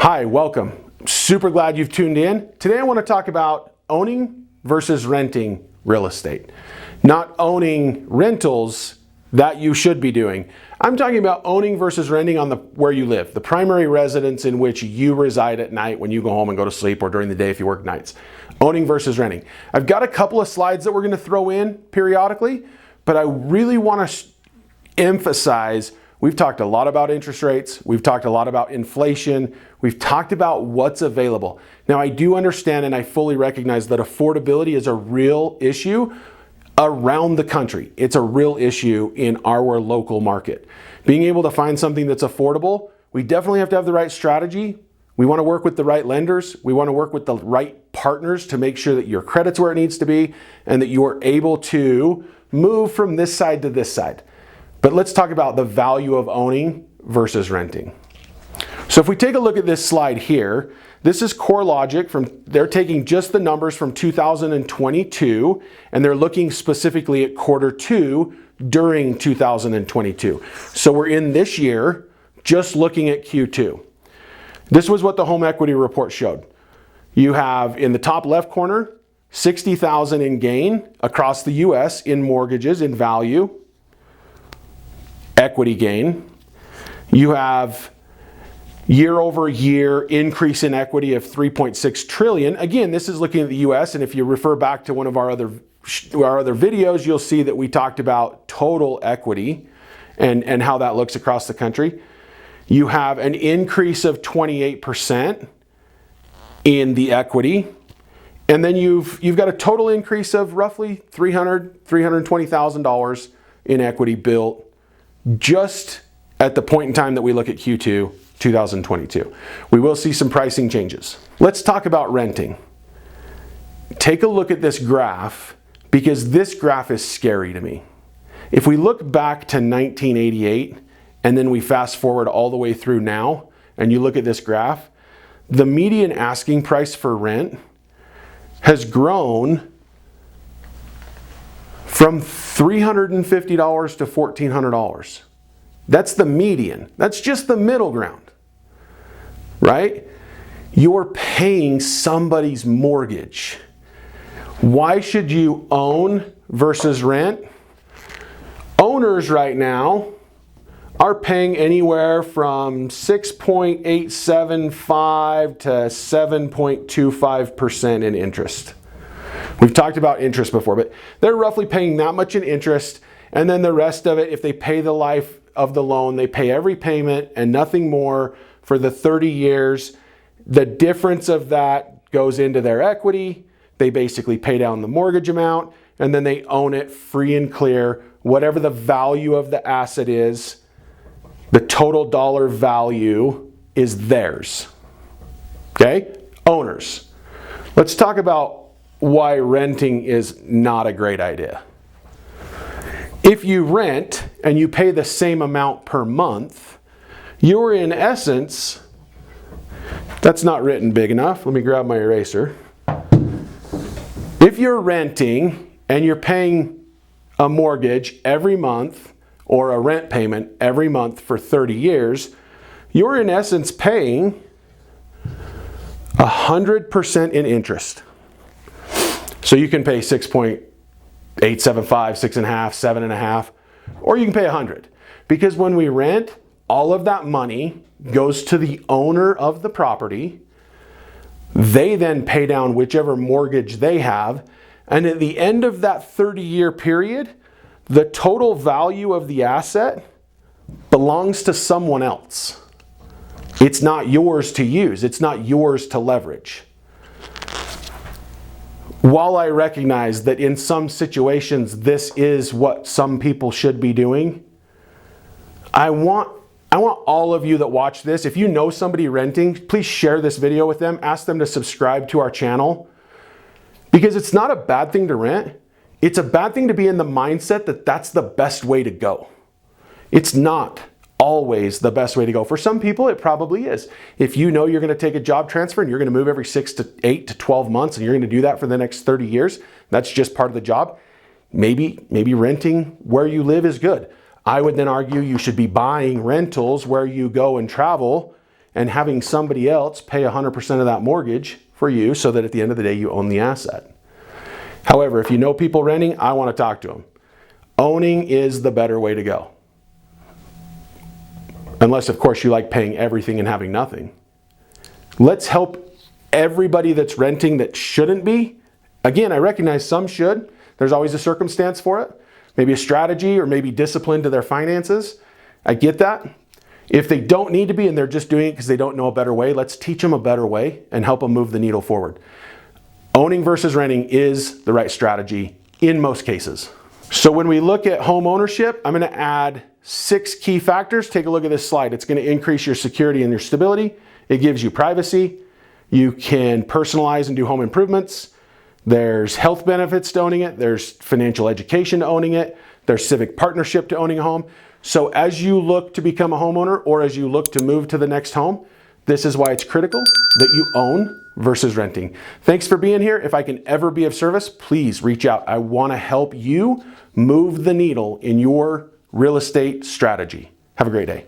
Hi, welcome. Super glad you've tuned in. Today I want to talk about owning versus renting real estate. Not owning rentals that you should be doing. I'm talking about owning versus renting on where you live, the primary residence in which you reside at night when you go home and go to sleep, or during the day if you work nights. Owning versus renting. I've got a couple of slides that we're going to throw in periodically, but I really want to emphasize we've talked a lot about interest rates. We've talked a lot about inflation. We've talked about what's available. Now, I do understand and I fully recognize that affordability is a real issue around the country. It's a real issue in our local market. Being able to find something that's affordable, we definitely have to have the right strategy. We want to work with the right lenders. We want to work with the right partners to make sure that your credit's where it needs to be and that you're able to move from this side to this side. But let's talk about the value of owning versus renting. So if we take a look at this slide here, this is CoreLogic. They're taking just the numbers from 2022 and they're looking specifically at Q2 during 2022. So we're in this year just looking at Q2. This was what the home equity report showed. You have in the top left corner, $60,000 in gain across the US in mortgages in value. Equity gain. You have year over year increase in equity of 3.6 trillion. Again, this is looking at the US, and if you refer back to one of our other videos, you'll see that we talked about total equity and how that looks across the country. You have an increase of 28% in the equity. And then you've got a total increase of roughly $320,000 in equity built just at the point in time that we look at Q2 2022. We will see some pricing changes. Let's talk about renting. Take a look at this graph because this graph is scary to me. If we look back to 1988 and then we fast forward all the way through now and you look at this graph, the median asking price for rent has grown from $350 to $1,400. That's the median. That's just the middle ground, right? You're paying somebody's mortgage. Why should you own versus rent? Owners right now are paying anywhere from 6.875 to 7.25% in interest. We've talked about interest before, but they're roughly paying that much in interest, and then the rest of it, if they pay the life of the loan, they pay every payment and nothing more for the 30 years. The difference of that goes into their equity. They basically pay down the mortgage amount, and then they own it free and clear. Whatever the value of the asset is, the total dollar value is theirs. Okay? Owners. Let's talk about why renting is not a great idea. If you rent and you pay the same amount per month, you're in essence, that's not written big enough. Let me grab my eraser. If you're renting and you're paying a mortgage every month or a rent payment every month for 30 years, you're in essence paying 100% in interest. So you can pay 6.875, 6.5, 7.5, or you can pay 100. Because when we rent, all of that money goes to the owner of the property. They then pay down whichever mortgage they have. And at the end of that 30-year period, the total value of the asset belongs to someone else. It's not yours to use. It's not yours to leverage. While I recognize that in some situations this is what some people should be doing, I want all of you that watch this, if you know somebody renting, please share this video with them. Ask them to subscribe to our channel. Because it's not a bad thing to rent. It's a bad thing to be in the mindset that that's the best way to go. It's not always the best way to go. For some people, it probably is. If you know you're going to take a job transfer and you're going to move every 6 to 8 to 12 months and you're going to do that for the next 30 years, that's just part of the job. Maybe renting where you live is good. I would then argue you should be buying rentals where you go and travel and having somebody else pay 100% of that mortgage for you so that at the end of the day you own the asset. However, if you know people renting, I want to talk to them. Owning is the better way to go. Unless, of course, you like paying everything and having nothing. Let's help everybody that's renting that shouldn't be. Again, I recognize some should. There's always a circumstance for it. Maybe a strategy or maybe discipline to their finances. I get that. If they don't need to be and they're just doing it because they don't know a better way, let's teach them a better way and help them move the needle forward. Owning versus renting is the right strategy in most cases. So when we look at home ownership, I'm going to add 6 key factors. Take a look at this slide. It's going to increase your security and your stability. It gives you privacy. You can personalize and do home improvements. There's health benefits to owning it. There's financial education to owning it. There's civic partnership to owning a home. So as you look to become a homeowner or as you look to move to the next home, this is why it's critical that you own versus renting. Thanks for being here. If I can ever be of service, please reach out. I want to help you move the needle in your real estate strategy. Have a great day.